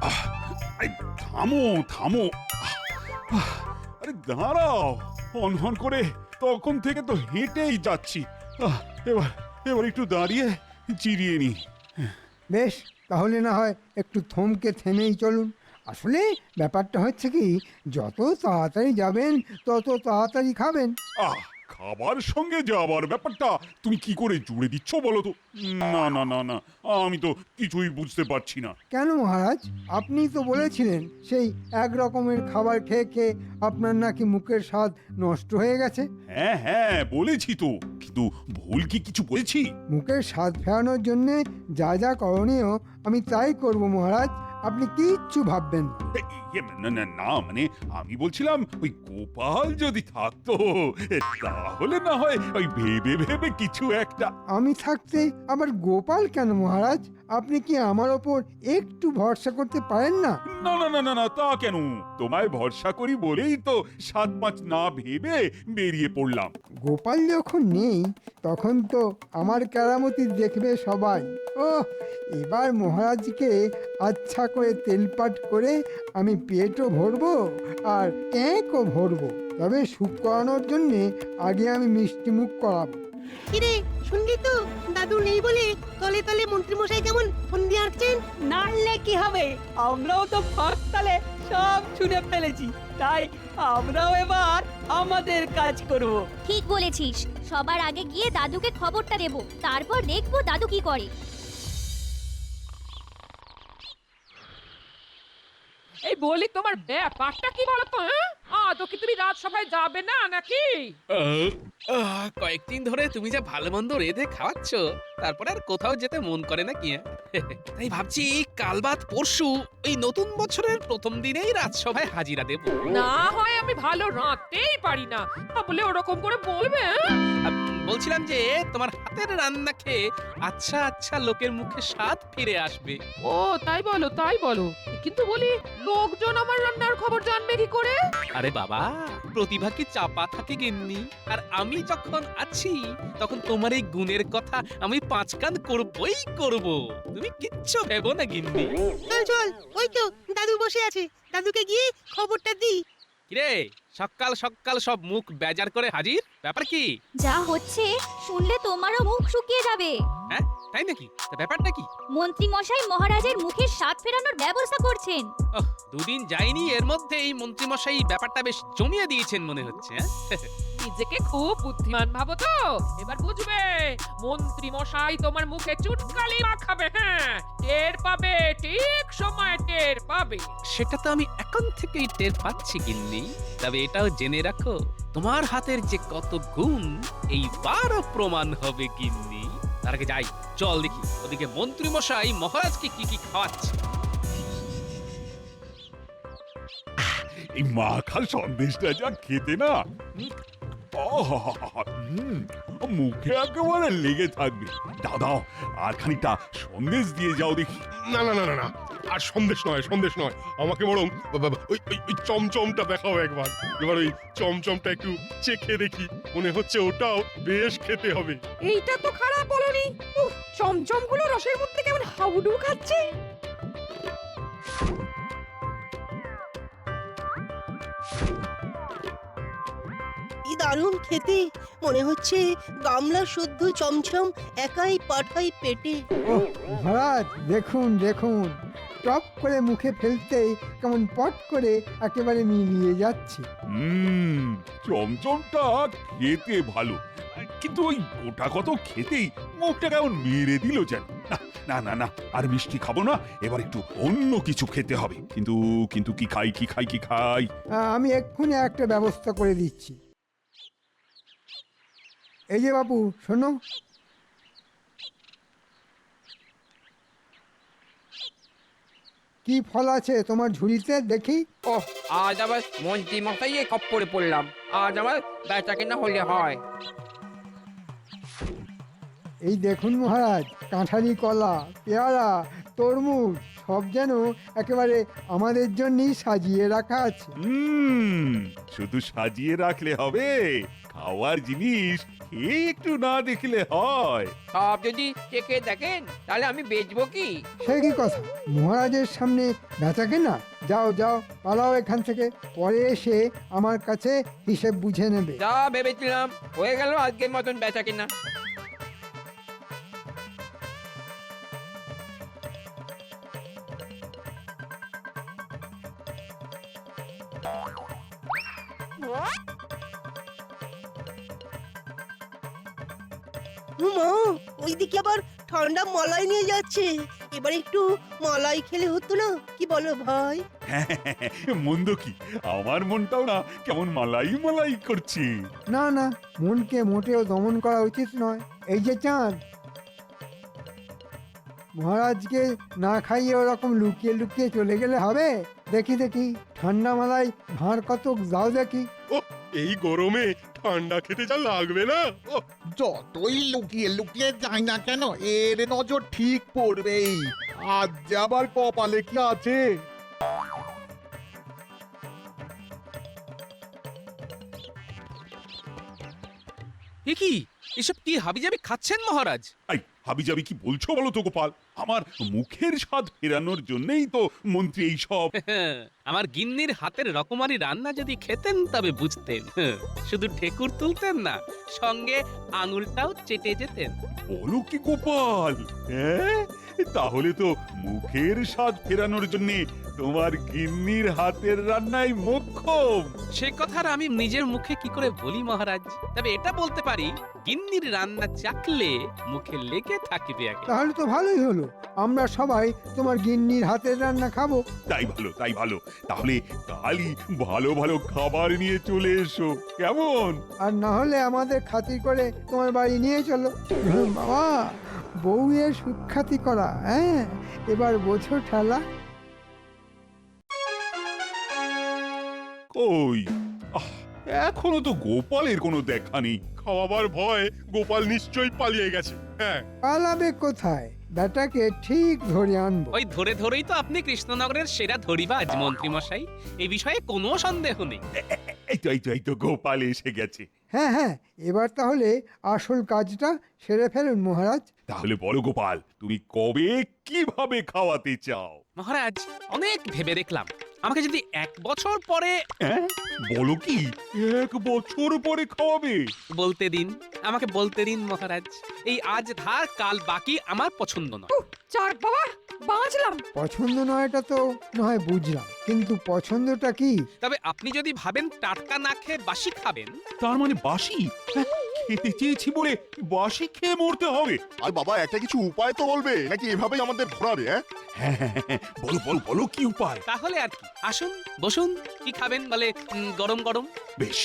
আহ, আরে থামো থামো। আরে দাঁড়াও, হন হন করে তখন থেকে তো হেঁটেই যাচ্ছি। আহ, এবার এবার একটু দাঁড়িয়ে জিরিয়ে নি। বেশ, তাহলে না হয় একটু থমকে থেমেই চলুন। আসলে ব্যাপারটা হচ্ছে কি, যত তাড়াতাড়ি যাবেন তত তাড়াতাড়ি খাবেন। আহ, খাবার সঙ্গে যাবার ব্যাপারটা তুমি কি করে জুড়ে দিচ্ছ বলো তো? না না না না, আমি তো কিছুই বুঝতে পারছি না। কেন মহারাজ, আপনিই তো বলেছিলেন সেই এক রকমের খাবার খেয়ে খেয়ে আপনার নাকি মুখের স্বাদ নষ্ট হয়ে গেছে। হ্যাঁ হ্যাঁ বলেছি তো, কিন্তু ভুল কি কিছু বলেছি? মুখের স্বাদ ফেরানোর জন্যে যা যা করণীয় আমি তাই করব মহারাজ, আপনি কিচ্ছু ভাববেন না। না না না, মানে আমি বলছিলাম ওই গোপাল যদি থাকতো তাহলে না হয় ওই ভেবে ভেবে কিছু একটা। আমি থাকতে আবার গোপাল কেন মহারাজ? আপনি কি আমার ওপর একটু ভরসা করতে পারেন না? না না না না না, তা কেন? তোমায় ভরসা করি বলেই তো ৭-৫ না ভেবে বেরিয়ে পড়লাম। গোপাল যখন নেই তখন তো আমার কেরামতি দেখবে সবাই। ও, এবার মহারাজকে আচ্ছা করে তেলপাট করে আমি পেটও ভরবো আর ট্যাঁকও ভরবো। তবে সুখ করানোর জন্যে আগে আমি মিষ্টি মুখ করাবো। কিরে শুনলি তো, দাদু নেই বলে তলে তলে মন্ত্রী মশাই কেমন ফন্দি আঁটছেন। নাড়লে কি হবে, আমরাও তো ফাঁক তালে সব শুনে ফেলেছি, তাই আমরাও এবার আমাদের কাজ করব। ঠিক বলেছিস, সবার আগে গিয়ে দাদুকে খবরটা দেব, তারপর দেখবো দাদু কি করে। এই বলি, তোমার ব্যাপারটা কি বলতো? হ্যাঁ, আদৌ কি তুমি রাজসভায় যাবে না নাকি? কয়েকদিন ধরে তুমি যা ভালো মন্দ রেঁধে খাওয়াচ্ছ, তারপরে আর কোথাও যেতে মন করে না কি? তাই ভাবছি কাল বাদ পরশু ওই নতুন বছরের প্রথম দিনেই রাজসভায় হাজিরা দেব। না হয় আমি ভালো রাঁধতেই পারি না, তা বলে ওরকম করে বলবে? হ্যাঁ? বলছিলাম যে তোমার হাতের রান্না খেয়ে আচ্ছা আচ্ছা লোকের মুখে স্বাদ ফিরে আসবে। ও তাই বলো তাই বলো, কিন্তু বলি লোকজন আমার রান্নার খবর জানবে কি করে? আরে বাবা, প্রতিভা কি চাপা থাকে গিন্নি? আর আমি যখন আছি তখন তোমার এই গুণের কথা আমি ৫ কান করবই করব। তুমি কিচ্ছু ভেবো না গিন্নি। চল চল, ওই তো দাদু বসে আছে, দাদুকে গিয়ে খবরটা দি। কিরে, সকাল সকাল সব মুখ বেজার করে হাজির, ব্যাপার কি? যা হচ্ছে শুনলে তোমারও মুখ শুকিয়ে যাবে। হ্যাঁ তাই নাকি? তা ব্যাপারটা কি? মন্ত্রী মশাই মহারাজের মুখের স্বাদ ফেরানোর ব্যবস্থা করছেন। ওহ, দুদিন যায়নি এর মধ্যে এই মন্ত্রীমশাই ব্যাপারটা বেশ জমিয়ে দিয়েছেন মনে হচ্ছে। হ্যাঁ? নিজেকে খুব বুদ্ধিমান ভাবো তো, এবার বুঝবে মন্ত্রী মশাই তোমার মুখে চুটকালি মাখাবে। হ্যাঁ, টের পাবে, ঠিক সময় টের পাবে। সেটা তো আমি এখন থেকেই টের পাচ্ছি গিন্নি। তবে এটাও জেনে রাখো, তোমার হাতের যে কত গুণ এইবারও প্রমাণ হবে গিন্নি। তার আগে যাই, চল দেখি ওদিকে মন্ত্রী মশাই মহারাজকে কি কি খাওয়াচ্ছে। এই মাখাল সন্দেশটা যা খেতে না, মুখে একেবারে লেগে থাকবে। দাদা, আর খানিকটা সন্দেশ দিয়ে যাও দেখি। না না না না না, আর সন্দেশ নয়, সন্দেশ নয়, আমাকে বরং ওই চমচমটা দেখাও একবার। এবার ওই চমচমটা একটু চেখে দেখি, মনে হচ্ছে ওটাও বেশ খেতে হবে। এইটা তো খারাপ বলনি। চমচমগুলো রসের মধ্যে কেমন হাউডু খাচ্ছে। কি দারুণ খেতে, মনে হচ্ছে গামলা শুদ্ধ চমচম একাই পাঠাই পেটে। ও মহারাজ, দেখুন দেখুন, টপ করে মুখে ফেলতেই কেমন পট করে একেবারে মিলিয়ে যাচ্ছে। চমচমটা খেতে ভালো, কিন্তু ওই গোটা কত খেতেই মুখটা কেমন মেরে দিল যেন। না না না, আর মিষ্টি খাবো না, এবার একটু অন্য কিছু খেতে হবে। কিন্তু কিন্তু কি খাই কি খাই কি খাই? আমি এক্ষুনি একটা ব্যবস্থা করে দিচ্ছি। এই যে বাবু, শোনো, কি ফল আছে তোমার ঝুড়িতে দেখি? ওহ, আজ আবার মন্ত্রী মশাইয়ে খপ্পরে পড়লাম। আজ আমার বেচা কেনা হলে হয়। এই দেখুন মহারাজ, কাঁঠালি কলা, পেয়ারা, তরমুজ সব যেন একেবারে আমাদের জন্যই সাজিয়ে রাখা আছে। শুধু সাজিয়ে রাখলে হবে? খাওয়ার জিনিস খেয়ে একটু না দেখলে হয়? সব যদি চেখে দেখেন তাহলে আমি বেচবো কি? সে কি কথা, মহারাজের সামনে বেচা কেনা? যাও যাও, পালাও এখান থেকে, পরে এসে আমার কাছে হিসেব বুঝে নেবে। যা ভেবেছিলাম হয়ে গেল আজকের মতন বেচা কিনা। মা, ওইদিকে আবার ঠান্ডা মালাই নিয়ে যাচ্ছে। এবার একটু মালাই খেলে হতো না? কি বলো ভাই? মন্দ কি, আমার মনটাও না কেমন মালাই মালাই করছে। না না, মনকে মোটেও দমন করা উচিত নয়। এই যে চাঁদ, মহারাজকে না খাইয়ে ওরকম লুকিয়ে লুকিয়ে চলে গেলে হবে? দেখি দেখি, ঠান্ডা মালাই ভাঁড় কতক দাও দেখি। এই গরমে ঠান্ডা খেতে যা লাগবে না। যতই লুকিয়ে লুকিয়ে যাই না কেন, এর নজর ঠিক পড়বেই। আজ যে আবার কপালে কি আছে? এ কি, এসব কি হাবিজাবি খাচ্ছেন মহারাজ? আই হাবিজাবি কি বলছো বলো তো গোপাল? আমার মুখের স্বাদ ফেরানোর জন্যই তো মন্ত্রী এই সব। আমার গিন্নির হাতের রকমারি রান্না যদি খেতেন তবে বুঝতেন। শুধু ঠেকুর তুলতেন না, সঙ্গে আঙুলটাও চেটে যেতেন। বলো কি গোপাল? হ্যাঁ, তাহলে তো মুখের স্বাদ ফেরানোর জন্য তোমার গিন্নির হাতের রান্নাই মোক্ষম। সে কথা আর আমি নিজের মুখে কি করে বলি মহারাজ? তবে এটা বলতে পারি, গিন্নির রান্না চাকলে মুখে লেগে থাকবে আগে। তাহলে তো ভালোই হলো, আমরা সবাই তোমার গিন্নির হাতের রান্না খাবো। তাই ভালো, তাই ভালো। তাহলে কালই ভালো ভালো খাবার নিয়ে চলে এসো, কেমন? আর না হলে আমাদের খাতির করে তোমার বাড়ি নিয়ে চলো। বাবা, বউয়ের সুখ্যাতি করা, হ্যাঁ, এবার বোঝো ঠেলা। কই, এখনো তো গোপালের কোনো দেখা নেই। খাওয়াবার ভয় গোপাল নিশ্চয়ই পালিয়ে গেছে। হ্যাঁ, পালাবে কোথায়? বেটাকে ঠিক ধরে আনবো। ওই ধরে ধরেই তো আপনি কৃষ্ণনগরের সেরা ধরিবাজ মন্ত্রী মশাই, এই বিষয়ে কোনো সন্দেহ নেই। এই তো গোপাল এসে গেছে। হ্যাঁ হ্যাঁ, এবার তাহলে আসল কাজটা সেরে ফেলুন মহারাজ। তাহলে বলো গোপাল, তুমি কবে কিভাবে খাওয়াতে চাও? মহারাজ, অনেক ভেবে দেখলাম, আমাকে যদি 1 বছর পরে হ্যাঁ, বলো কি 1 বছর পরে খাওয়াবে? বলতে দিন, আমাকে বলতে দিন মহারাজ। এই আজ ধার কাল বাকি আমার পছন্দ নয়। চার বাবা, বাঁচলাম। পছন্দ নয়টা তো নয় বুঝলাম, কিন্তু পছন্দটা কি? তবে আপনি যদি ভাবেন টাটকা না খেয়ে বাসি খাবেন। তার মানে বাসি? হ্যাঁ, খেতে চেয়েছি বলে বাসি খেয়ে মরতে হবে? আর বাবা, একটা কিছু উপায় তো বলবে, নাকি এভাবেই আমাদের ঘোরাবে? হ্যাঁ, বলো বলো বলো, কি উপায়? তাহলে আর কি, আসুন বসুন, কি খাবেন বলে? গরম গরম। বেশ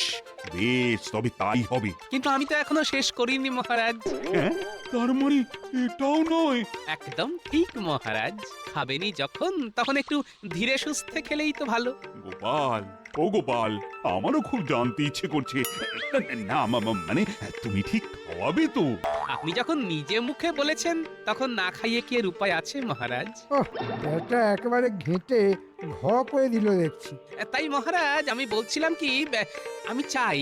বেশ, তবে তাই হবে। কিন্তু আমি তো এখনো শেষ করিনি মহারাজ। হ্যাঁ, তার মানে এটাও নয়? একদম ঠিক মহারাজ, খাবেনই যখন তখন একটু ধীরে সুস্থে খেলেই তো ভালো। গোপাল, ও গোপাল, আমারও খুব জানতে ইচ্ছে করছে। না মানে তুমি ঠিক খাওয়াবে তো? আপনি যখন নিজে মুখে বলেছেন, তখন না খাইয়ে কি এর উপায় আছে মহারাজ? ওহ, এটা একেবারে ঘেঁটে ঘ করে দিল দেখছি। তাই মহারাজ, আমি বলছিলাম কি, আমি চাই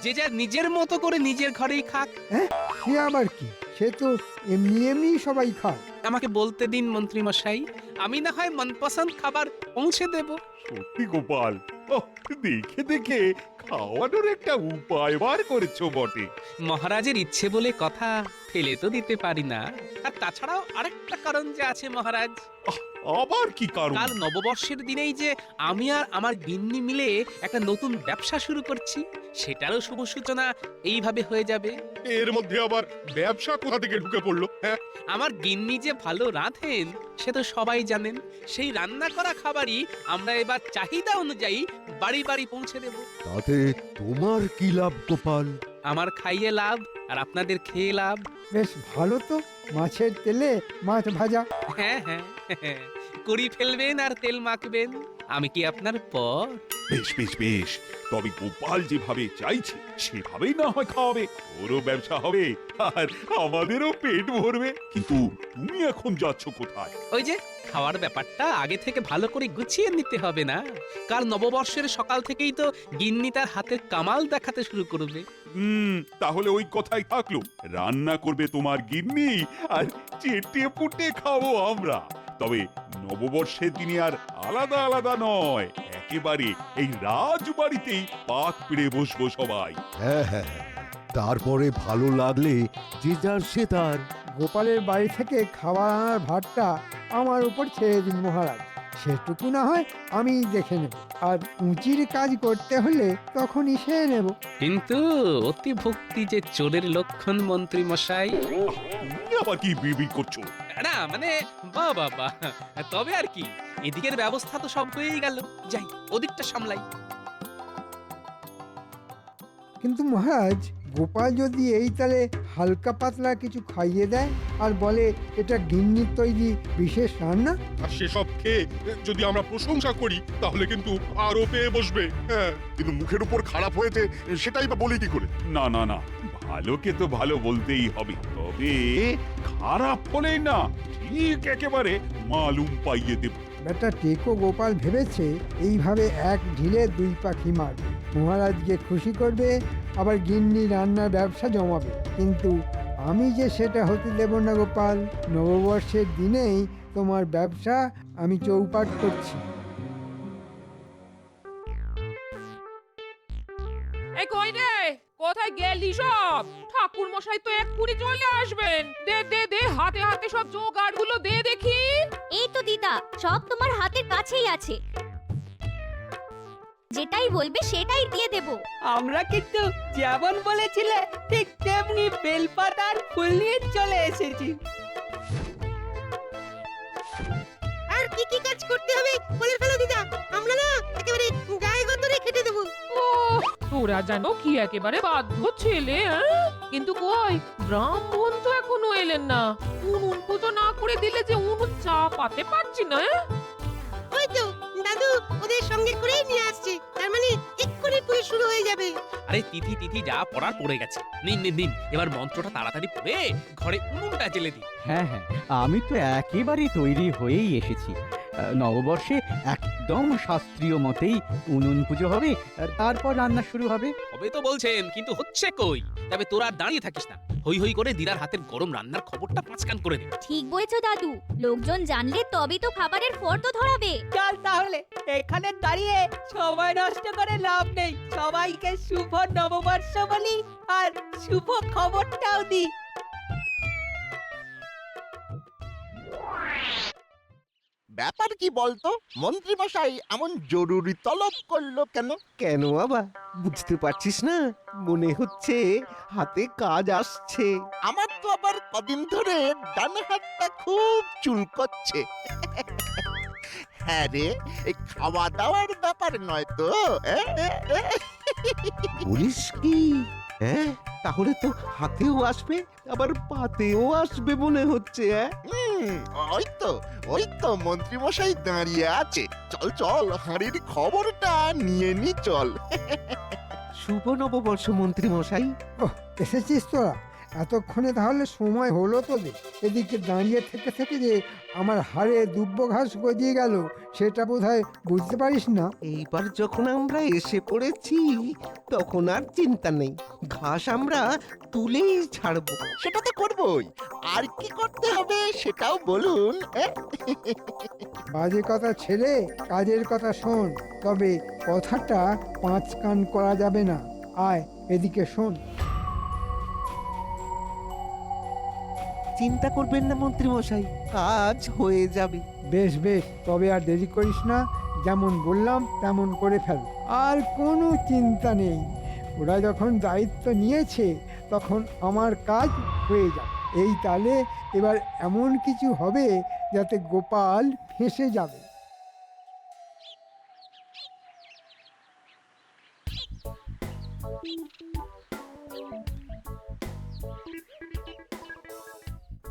যে যা নিজের মতো করে নিজের ঘরেই খাক। হ্যাঁ, সে আবার কি? সে তো এমনি এমনি সবাই খায়। আমাকে বলতে দিন মন্ত্রী মশাই, আমি না হয় মনপসন্দ খাবার পৌঁছে দেব। সত্যি গোপাল, দেখে দেখে খাওয়ানোর একটা উপায় বার করেছো বটে। মহারাজের ইচ্ছে বলে কথা, ফেলে তো দিতে পারি না। আর তাছাড়াও আরেকটা কারণ যে আছে মহারাজ। আবার কি কারণ? কাল নববর্ষের দিনেই যে আমি আর আমার গিন্নি মিলে একটা নতুন ব্যবসা শুরু করছি, সেটারও শুভ সূচনা এইভাবে হয়ে যাবে। এর মধ্যে আবার ব্যবসা কোথা থেকে ঢুকে পড়লো? হ্যাঁ, আমার গিন্নি যে ভালো রাঁধেন সে তো সবাই জানেন। সেই রান্না করা খাবারই আমরা এবার চাহিদা অনুযায়ী বাড়ি বাড়ি পৌঁছে দেব। তাতে তোমার কি লাভ গোপাল? আমার খাইয়ে লাভ আর আপনাদের খেয়ে লাভ। বেশ ভালো তো, মাছের তেলে মাছ ভাজা। হ্যাঁ হ্যাঁ, করি ফেলবেন আর তেল মাখবেন। আমি কি আপনার পর? বেশ বেশ বেশ, তবে গোপাল যেভাবে চাইছে সেভাবেই না হয় খাওয়াবে, ওরও ব্যবসা হবে আর আমাদেরও পেট ভরবে। কিন্তু তুমি এখন যাচ্ছ কোথায়? ওই যে খাওয়ার ব্যাপারটা আগে থেকে ভালো করে গুছিয়ে নিতে হবে না? কাল নববর্ষের সকাল থেকেই তো গিন্নি তার হাতের কামাল দেখাতে শুরু করবে। তাহলে ওই কথাই থাকলো, রান্না করবে তোমার গিন্নি আর চেটে পুটে খাবো আমরা। তবে নববর্ষের দিনে আর আলাদা আলাদা নয়, একেবারে এই রাজবাড়িতেই পাক পেড়ে বসবো সবাই। হ্যাঁ হ্যাঁ হ্যাঁ। তারপরে ভালো লাগলে যে যার সে তার। গোপালের বাড়ি থেকে খাবার আনার ভাতটা আমার উপর ছেড়ে দিন মহারাজ, সেটুকু না হয় আমি দেখে নেব, আর উঁচির কাজ করতে হলে তখনই সেরে নেব। কিন্তু অতি ভক্তি যে চোরের লক্ষণ মন্ত্রী মশাই। তুমি আবার কি বিড়বিড় করছো? না মানে বাবা, তবে আর কি, এদিকের ব্যবস্থা তো সব হয়েই গেল, যাই ওদিকটা সামলাই। কিন্তু মহারাজ, গোপাল যদি এই তালে হালকা পাতলা কিছু খাইয়ে দেয় আর বলে এটা গিন্নির তৈরি বিশেষ রান্না, আর সেসব খেয়ে যদি আমরা প্রশংসা করি তাহলে কিন্তু আরো পেয়ে বসবে। হ্যাঁ, কিন্তু মুখের উপর খারাপ হয়েছে সেটাই বা বলি কি করে? না না না, ভালোকে তো ভালো বলতেই হবে, তবে খারাপ হলে না ঠিক একেবারে মালুম পাইয়ে দেব। বেটা টেকো গোপাল ভেবেছে এইভাবে এক ঢিলে দুই পাখি মারবে, মহারাজকে খুশি করবে আবার গিন্নি রান্নার ব্যবসা জমাবে। কিন্তু আমি যে সেটা হতে দেব না গোপাল, নববর্ষের দিনেই তোমার ব্যবসা আমি চৌপাট করছি। এই কই রে, কোথায় গেলি সব? ঠাকুর মশাই তো এক্ষুনি চলে আসবেন। দে দে দে, হাতে হাতে সব জোগাড় গুলো দে দেখি। এই তো দিদা, সব তোমার হাতের কাছেই আছে, যেটাই বলবে সেটাই দিয়ে দেব। আমরা কিন্তু যেমন বলেছিলে ঠিক তেমনি বেলপাতার ফুল নিয়ে চলে এসেছি। আর কি কি কাজ করতে হবে বলে ফেলো দিদা, আমরা না একেবারে গায়ে গতরে খেটে দেবো। ও, তোরা জানো কি একেবারে বাধ্য ছেলে, হ্যাঁ? কিন্তু কই, ব্রাহ্মণ তো এখনো এলেন না। উনুন পুজো না করে দিলে যে উনুন চাপাতে পারছি না। ওই তো দাদু ওদের সঙ্গে করেই নিয়ে আসছে, তার মানে এক্ষুনি পুজো শুরু হয়ে যাবে। আরে তিথি তিথি যা পড়ার পড়ে গেছে, নিন নিন নিন, এবার মন্ত্রটা তাড়াতাড়ি পড়ে ঘরে উনুনটা জ্বেলে দিন। হ্যাঁ হ্যাঁ, আমি তো একেবারেই তৈরি হয়েই এসেছি। নববর্ষে একদম শাস্ত্রীয় মতেই উনুন পুজো হবে, তারপর রান্না শুরু হবে। হবে তো বলছেন, কিন্তু হচ্ছে কই? তবে তোরা আর দাঁড়িয়ে থাকিস না, হই হই করে দিদার হাতের গরম রান্নার খবরটা পাঁচকান করে দে। ঠিক বলেছো দাদু, লোকজন জানলে তবেই তো খাবারের ফর্দ ধরাবে। চল তাহলে, এখানে দাঁড়িয়ে সময় নষ্ট করে লাভ নেই, সবাইকে শুভ নববর্ষ বলি আর শুভ খবরটাও দিই। ব্যাপার কি বলতো, মন্ত্রী মশাই এমন জরুরি তলব করলো কেন? কেন বাবা, বুঝতে পারছিস না? মনে হচ্ছে হাতে কাজ আসছে। আমার তো আবার কদিন ধরে ডান হাতটা খুব চুলকচ্ছে। হ্যাঁ রে, এই খাওয়া দাওয়ার ব্যাপার নয় তো? বলিস কি? হ্যাঁ, তাহলে তো হাতেও আসবে আবার পাতেও আসবে মনে হচ্ছে। ওই তো মন্ত্রী মশাই দাঁড়িয়ে আছে। চল চল, হাঁড়ির খবরটা নিয়ে নি চল। শুভ নববর্ষ মন্ত্রী মশাই। ওহ, এসেছিস তোরা? এতক্ষণে তাহলে সময় হলো তোদের? এদিকে দাঁড়িয়ে থেকে থেকে যে আমার হাড়ে দুব্ব ঘাস গজিয়ে গেল সেটা বোধহয় বুঝতে পারিস না। এইবার যখন আমরা এসে পড়েছি তখন আর চিন্তা নেই, ঘাস আমরা তুলেই ছাড়বো। সেটা তো করবই, আর কি করতে হবে সেটাও বলুন। বাজে কথা ছেড়ে কাজের কথা শোন, তবে কথাটা পাঁচ কান করা যাবে না। আয় এদিকে শোন। চিন্তা করবেন না মন্ত্রী মশাই, কাজ হয়ে যাবে। বেশ বেশ, তবে আর দেরি করিস না, যেমন বললাম তেমন করে ফেল, আর কোনো চিন্তা নেই। ওরা যখন দায়িত্ব নিয়েছে তখন আমার কাজ হয়ে যাবে। এই তালে এবার এমন কিছু হবে যাতে গোপাল ফেঁসে যাবে।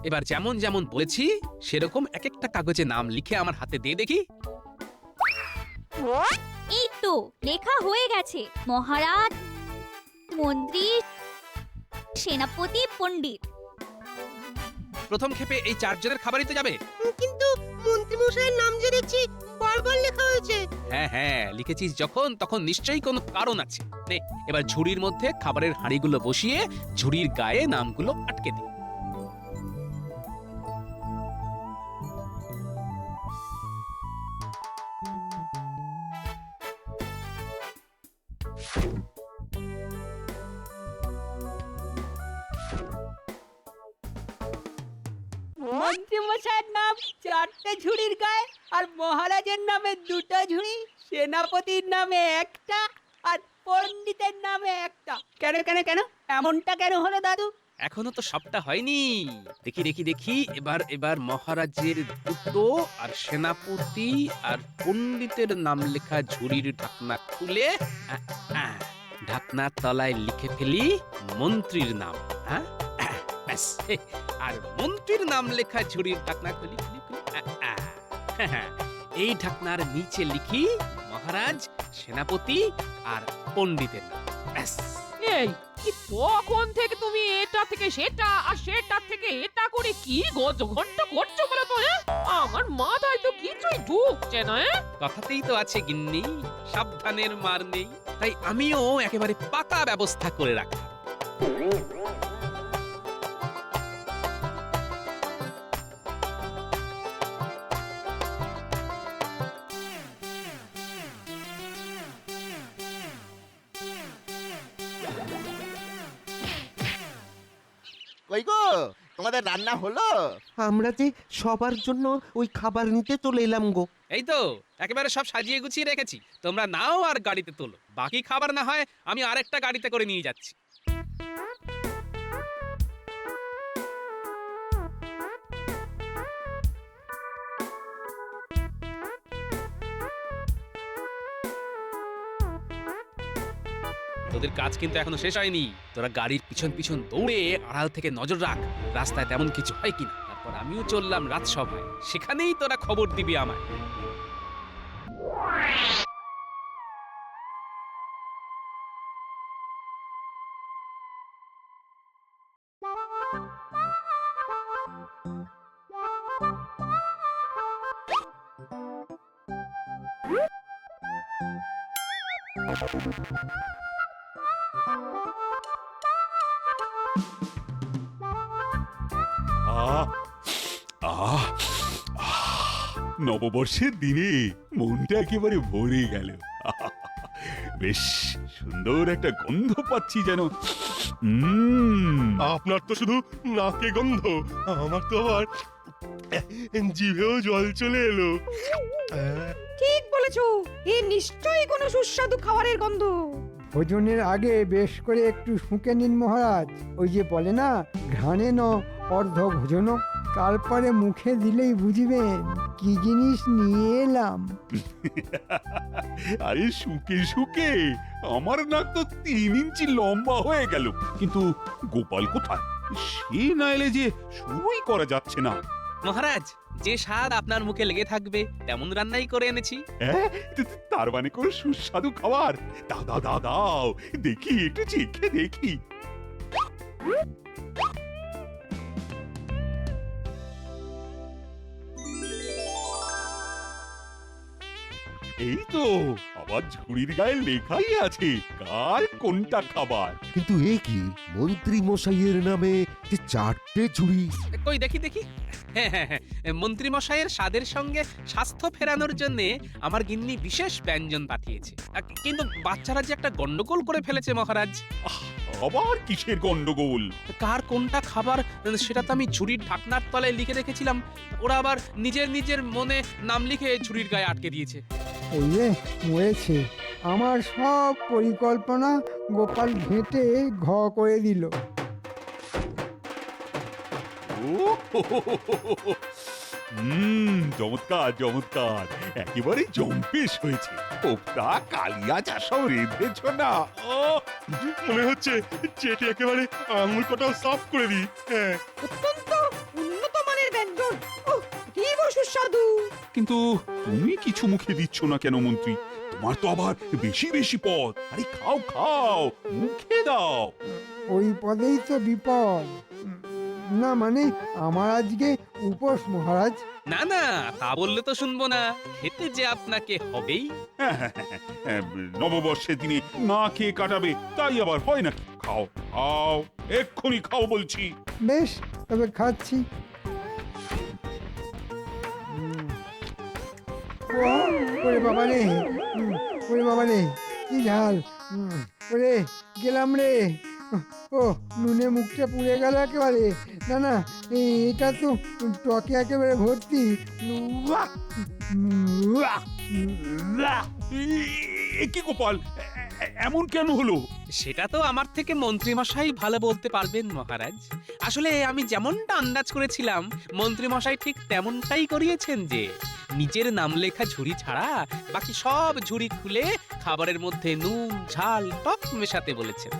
এবার যেমন যেমন বলেছি সেরকম এক একটা কাগজে নাম লিখে আমার হাতে দিয়ে দেখি। এই তো লেখা হয়ে গেছে, মহারাজ, মন্ত্রী, সেনাপতি, পণ্ডিত। প্রথম ক্ষেপে এই 4 জনের খাবারই তো যাবে। কিন্তু মন্ত্রীমশাইয়ের নাম যে দেখছি বারবার লেখা হয়েছে। হ্যাঁ হ্যাঁ, লিখেছিস যখন তখন নিশ্চয়ই কোনো কারণ আছে। নে এবার ঝুড়ির মধ্যে খাবারের হাঁড়িগুলো বসিয়ে ঝুড়ির গায়ে নামগুলো আটকে দে। মন্ত্রী মশাইয়ের নাম 4টে ঝুড়ির গায়ে, আর মহারাজের নামে 2টা ঝুড়ি, সেনাপতির নামে 1টা, আর পণ্ডিতের নামে 1টা। কেন কেন কেন এমনটা কেন হলো দাদু? এখনো তো সবটা হয়নি। দেখি দেখি দেখি, এবার মহারাজের 2টো আর সেনাপতি আর পণ্ডিতের নাম লেখা ঝুড়ির ঢাকনা খুলে ঢাকনার তলায় লিখে ফেলি মন্ত্রীর নাম। হ্যাঁ ব্যাস, আর মন্ত্রীর নাম লেখা ঝুড়ির ঢাকনা খুলি খুলি খুলি এই ঢাকনার নিচে লিখি মহারাজ, সেনাপতি আর পণ্ডিতের নাম। ব্যাস। এই কি তখন থেকে তুমি এটা থেকে সেটা আর সেটা থেকে এটা করে কি গজঘণ্টা করছো বলো তো? আমার মাথায় তো কিছুই ঢুকছে না। কথাতেই তো আছে গিন্নি, সাবধানের মার নেই। তাই আমিও একেবারে পাকা ব্যবস্থা করে রাখলাম। কই গো, তোমাদের রান্না হলো? আমরা যে সবার জন্য ওই খাবার নিতে চলে এলাম গো। এই তো একেবারে সব সাজিয়ে গুছিয়ে রেখেছি, তোমরা নাও আর গাড়িতে তোলো। বাকি খাবার না হয় আমি আরেকটা গাড়িতে করে নিয়ে যাচ্ছি। তোদের কাজ কিন্তু এখনো শেষ হয়নি। তোরা গাড়ির পিছন পিছন দৌড়ে আড়াল থেকে নজর রাখ, রাস্তায় তেমন কিছু হয় কিনা। তারপর আমিও চললাম রাজসভায়, সেখানেই তোরা খবর দিবি আমায়। আহ আহ আহ, নববর্ষের দিনে মনটা একেবারে ভরে গেল। বেশ সুন্দর একটা গন্ধ পাচ্ছি যেন। আপনার তো শুধু নাকে গন্ধ, আমার তো আবার জিভেও জল চলে এলো। ঠিক বলেছো, এ নিশ্চয়ই কোনো সুস্বাদু খাবারের গন্ধ। ভোজনের আগে বেশ করে একটু শুঁকে নিন মহারাজ। ওই যে বলে না, ঘ্রাণে ন অর্ধ ভোজন, তারপরে মুখে দিলেই বুঝবেন কি জিনিস নিয়ে এলাম। আরে শুকে শুকে আমার নাক তো 3 ইঞ্চি লম্বা হয়ে গেল। কিন্তু গোপাল কোথায়? সে না এলে যে শুরুই করা যাচ্ছে না। মহারাজ, যে স্বাদ আপনার মুখে লেগে থাকবে তেমন রান্নাই করে এনেছি। হ্যাঁ, তার মানে কোনো সুস্বাদু খাবার? দাও দাও দাও দাও, দেখি একটু চেখে দেখি। এই তো আবার ঝুড়ির গায়ে লেখাই আছে কার কোনটা খাবার। কিন্তু এ কি, মন্ত্রী মশাইয়ের নামে যে 4টে ঝুড়ি! কই দেখি দেখি। হ্যাঁ হ্যাঁ হ্যাঁ, মন্ত্রী মশাইয়ের স্বাদের সঙ্গে স্বাস্থ্য ফেরানোর জন্য আমার গিন্নি বিশেষ ব্যঞ্জন পাঠিয়েছে। কিন্তু বাচ্চারা যে একটা গন্ডগোল করে ফেলেছে মহারাজ। আবার কিসের গন্ডগোল? কার কোনটা খাবার সেটা তো আমি ঝুড়ির ঢাকনার তলায় লিখে রেখেছিলাম, ওরা আবার নিজের নিজের মনে নাম লিখে ঝুড়ির গায়ে আটকে দিয়েছে। ওই যে মরেছে, আমার সব পরিকল্পনা গোপাল ঘেঁটে ঘ করে দিল। চমৎকার চমৎকার, একেবারে জম্পেশ হয়েছে। ওটা কালিয়া যা সব রেঁধেছ না, মনে হচ্ছে চেটে একেবারে আঙুল কটাও সাফ করে দিই। হ্যাঁ, অত্যন্ত উন্নত মানের ব্যঞ্জন। কি সুস্বাদু! কিন্তু তুমি কিছু মুখে দিচ্ছ না কেন মন্ত্রী? তোমার তো আবার বেশি বেশি পদ। আরে খাও খাও, মুখে দাও। ওই পদেই তো বিপদ। না মানে আমার আজকে উপোস মহারাজ। না না, তা বললে তো শুনবো না। খেতে যে আপনাকে হবেই। নববর্ষের দিনে না খেয়ে কাটাবে, তাই আবার হয় নাকি? খাও খাও, এক্ষুনি খাও বলছি। বেশ, তবে খাচ্ছি। ওরে বাবা রে, ওরে বাবা রে, কি ঝাল! ওরে গেলাম রে। ও নুনে মুখটা পুড়ে গেল একেবারে। না না, এটা তো টকে একেবারে ভর্তি। উয়াক! উয়াক! উয়াক! কি গোপাল, এমন কেন হলো? সেটা তো আমার থেকে মন্ত্রীমশাই ভালো বলতে পারবেন মহারাজ। আসলে আমি যেমনটা আন্দাজ করেছিলাম, মন্ত্রীমশাই ঠিক তেমনটাই করিয়েছেন যে নিজের নাম লেখা ঝুড়ি ছাড়া বাকি সব ঝুড়ি খুলে খাবারের মধ্যে নুন ঝাল টক মেশাতে বলেছেন।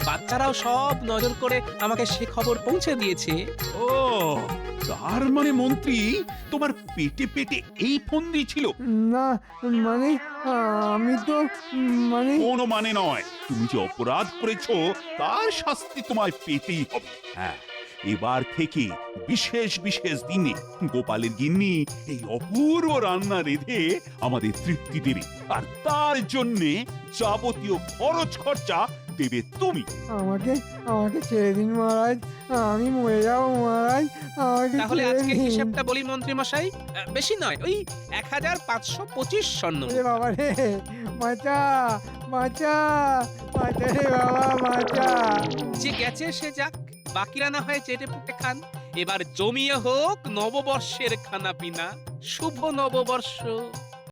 বাচ্চারাও সব নজর করে আমাকে সে খবর পৌঁছে দিয়েছে। ও, তার মানে মন্ত্রী তোমার পেটে পেটে এই ফন্দি ছিল? না মানে আমি তো মানে কোনো মানে নয়। তুমি যে অপরাধ করেছো তার শাস্তি তোমায় পেতেই হবে। হ্যাঁ, এবার থেকে বিশেষ বিশেষ দিনে গোপালের গিন্নি এই অপূর্ব রান্না রেঁধে আমাদের তৃপ্তি দেবে, আর তার জন্যে যাবতীয় খরচ খরচা দেবে তুমি। আমাকে আমাকে ছেড়ে দিন মহারাজ, আমি মরে যাবো মহারাজ, আমাকে তাহলে ছেড়ে আজকে দিন। হিসেবটা বলি মন্ত্রীমশাই। বেশি নয়, ওই 1525 স্বর্ণ। ওরে বাবা রে, বাঁচা বাঁচা বাঁচা রে বাবা, বাঁচা। যে গেছে সে যাক, বাকিরা না হয় চেটে পুটে খান। এবার জমিয়ে হোক নববর্ষের খানা পিনা। শুভ নববর্ষ।